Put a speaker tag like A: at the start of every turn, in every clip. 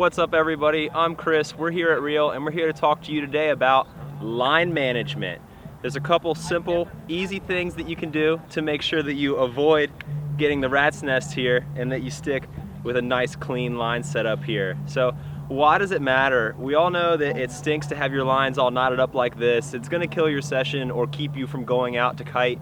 A: What's up, everybody? I'm Chris. We're here at Reel, and we're here to talk to you today about line management. There's a couple simple, easy things that you can do to make sure that you avoid getting the rat's nest here and that you stick with a nice clean line setup here. So why does it matter? We all know that it stinks to have your lines all knotted up like this. It's going to kill your session or keep you from going out to kite.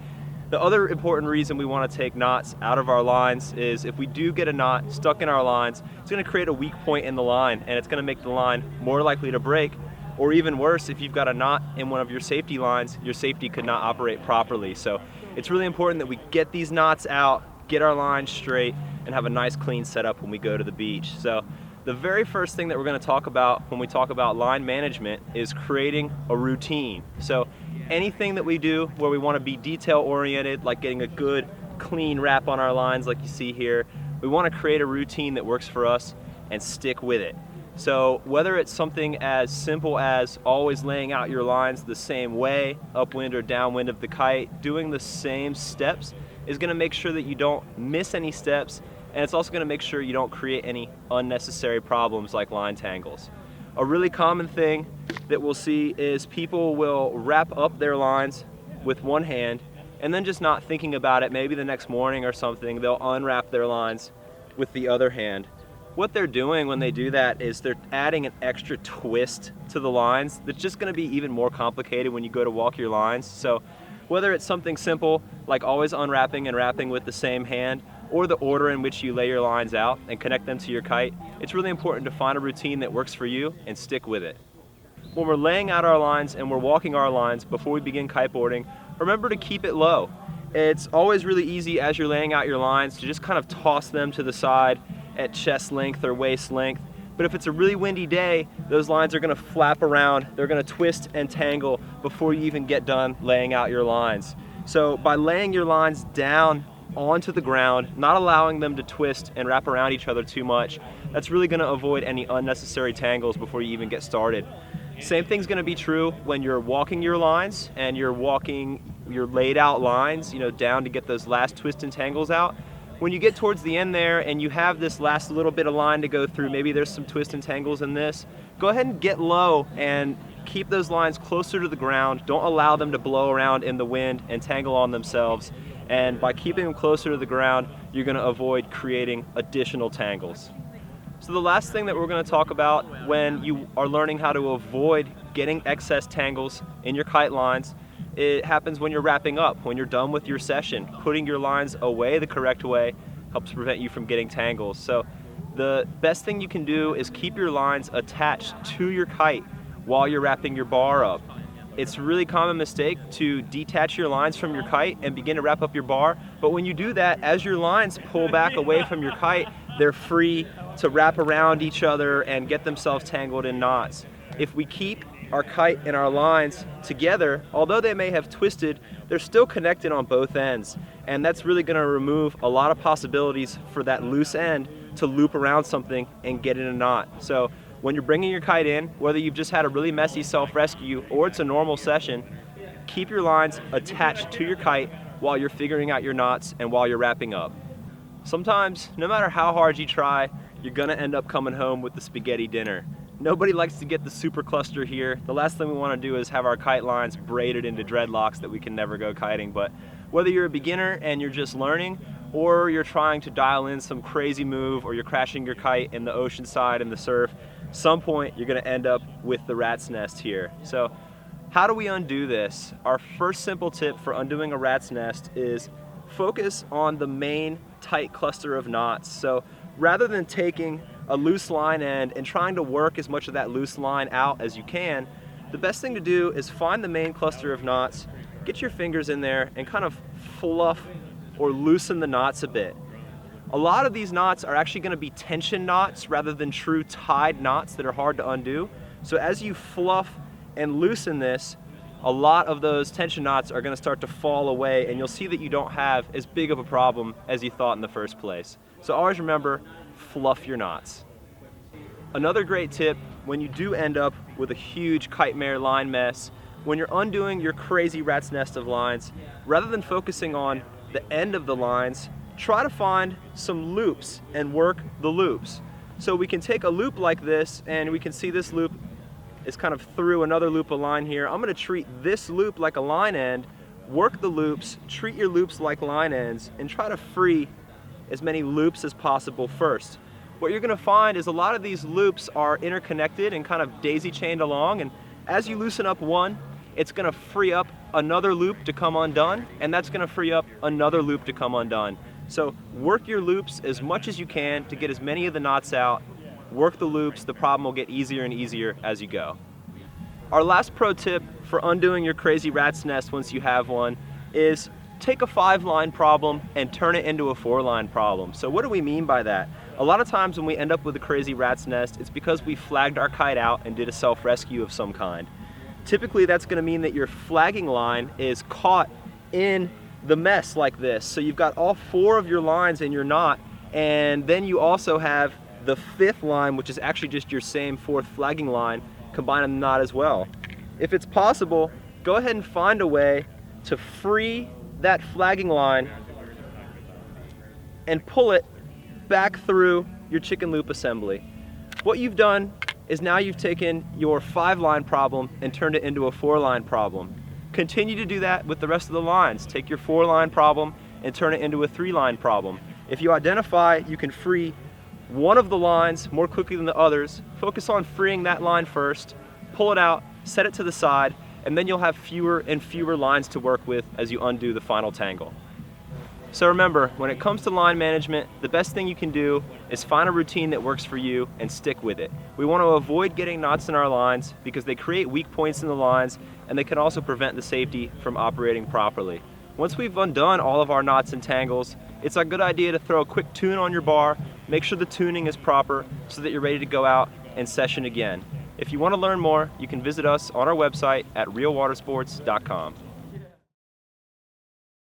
A: The other important reason we want to take knots out of our lines is if we do get a knot stuck in our lines, it's going to create a weak point in the line, and it's going to make the line more likely to break. Or even worse, if you've got a knot in one of your safety lines, your safety could not operate properly. So it's really important that we get these knots out, get our lines straight, and have a nice clean setup when we go to the beach. So the very first thing that we're going to talk about when we talk about line management is creating a routine. So anything that we do where we want to be detail oriented, like getting a good clean wrap on our lines like you see here, we want to create a routine that works for us and stick with it. So whether it's something as simple as always laying out your lines the same way, upwind or downwind of the kite, doing the same steps is going to make sure that you don't miss any steps, and it's also going to make sure you don't create any unnecessary problems like line tangles. A really common thing that we'll see is people will wrap up their lines with one hand and then just not thinking about it, maybe the next morning or something, they'll unwrap their lines with the other hand. What they're doing when they do that is they're adding an extra twist to the lines that's just going to be even more complicated when you go to walk your lines. So whether it's something simple like always unwrapping and wrapping with the same hand, or the order in which you lay your lines out and connect them to your kite, it's really important to find a routine that works for you and stick with it. When we're laying out our lines and we're walking our lines before we begin kiteboarding, remember to keep it low. It's always really easy as you're laying out your lines to just kind of toss them to the side at chest length or waist length. But if it's a really windy day, those lines are going to flap around, they're going to twist and tangle before you even get done laying out your lines. So by laying your lines down onto the ground, not allowing them to twist and wrap around each other too much, that's really going to avoid any unnecessary tangles before you even get started. Same thing's going to be true when you're walking your lines and you're walking your laid out lines, down to get those last twist and tangles out. When you get towards the end there and you have this last little bit of line to go through, maybe there's some twist and tangles in this, go ahead and get low and keep those lines closer to the ground. Don't allow them to blow around in the wind and tangle on themselves. And by keeping them closer to the ground, you're going to avoid creating additional tangles. So the last thing that we're going to talk about when you are learning how to avoid getting excess tangles in your kite lines, it happens when you're wrapping up, when you're done with your session. Putting your lines away the correct way helps prevent you from getting tangles. So the best thing you can do is keep your lines attached to your kite while you're wrapping your bar up. It's a really common mistake to detach your lines from your kite and begin to wrap up your bar, but when you do that, as your lines pull back away from your kite, they're free to wrap around each other and get themselves tangled in knots. If we keep our kite and our lines together, although they may have twisted, they're still connected on both ends, and that's really going to remove a lot of possibilities for that loose end to loop around something and get in a knot. So when you're bringing your kite in, whether you've just had a really messy self-rescue or it's a normal session, keep your lines attached to your kite while you're figuring out your knots and while you're wrapping up. Sometimes, no matter how hard you try, you're gonna end up coming home with the spaghetti dinner. Nobody likes to get the super cluster here. The last thing we wanna do is have our kite lines braided into dreadlocks that we can never go kiting. But whether you're a beginner and you're just learning, or you're trying to dial in some crazy move, or you're crashing your kite in the ocean side in the surf, some point you're going to end up with the rat's nest here. So how do we undo this? Our first simple tip for undoing a rat's nest is focus on the main tight cluster of knots. So rather than taking a loose line end and trying to work as much of that loose line out as you can, the best thing to do is find the main cluster of knots, get your fingers in there and kind of fluff or loosen the knots a bit. A lot of these knots are actually going to be tension knots rather than true tied knots that are hard to undo. So as you fluff and loosen this, a lot of those tension knots are going to start to fall away, and you'll see that you don't have as big of a problem as you thought in the first place. So always remember, fluff your knots. Another great tip when you do end up with a huge kite mare line mess, when you're undoing your crazy rat's nest of lines, rather than focusing on the end of the lines, try to find some loops and work the loops. So we can take a loop like this, and we can see this loop is kind of through another loop of line here. I'm going to treat this loop like a line end, work the loops, treat your loops like line ends, and try to free as many loops as possible first. What you're going to find is a lot of these loops are interconnected and kind of daisy chained along, and as you loosen up one, it's going to free up another loop to come undone, and that's going to free up another loop to come undone. So work your loops as much as you can to get as many of the knots out. Work the loops, the problem will get easier and easier as you go. Our last pro tip for undoing your crazy rat's nest once you have one is take a 5-line problem and turn it into a 4-line problem. So what do we mean by that? A lot of times when we end up with a crazy rat's nest, it's because we flagged our kite out and did a self-rescue of some kind. Typically that's going to mean that your flagging line is caught in the mess like this. So you've got all 4 of your lines in your knot, and then you also have the 5th line, which is actually just your same 4th flagging line, combined in the knot as well. If it's possible, go ahead and find a way to free that flagging line and pull it back through your chicken loop assembly. What you've done is now you've taken your 5-line problem and turned it into a 4-line problem. Continue to do that with the rest of the lines. Take your 4-line problem and turn it into a 3-line problem. If you identify you can free one of the lines more quickly than the others, focus on freeing that line first, pull it out, set it to the side, and then you'll have fewer and fewer lines to work with as you undo the final tangle. So remember, when it comes to line management, the best thing you can do is find a routine that works for you and stick with it. We want to avoid getting knots in our lines because they create weak points in the lines, and they can also prevent the safety from operating properly. Once we've undone all of our knots and tangles, it's a good idea to throw a quick tune on your bar, make sure the tuning is proper so that you're ready to go out and session again. If you want to learn more, you can visit us on our website at realwatersports.com.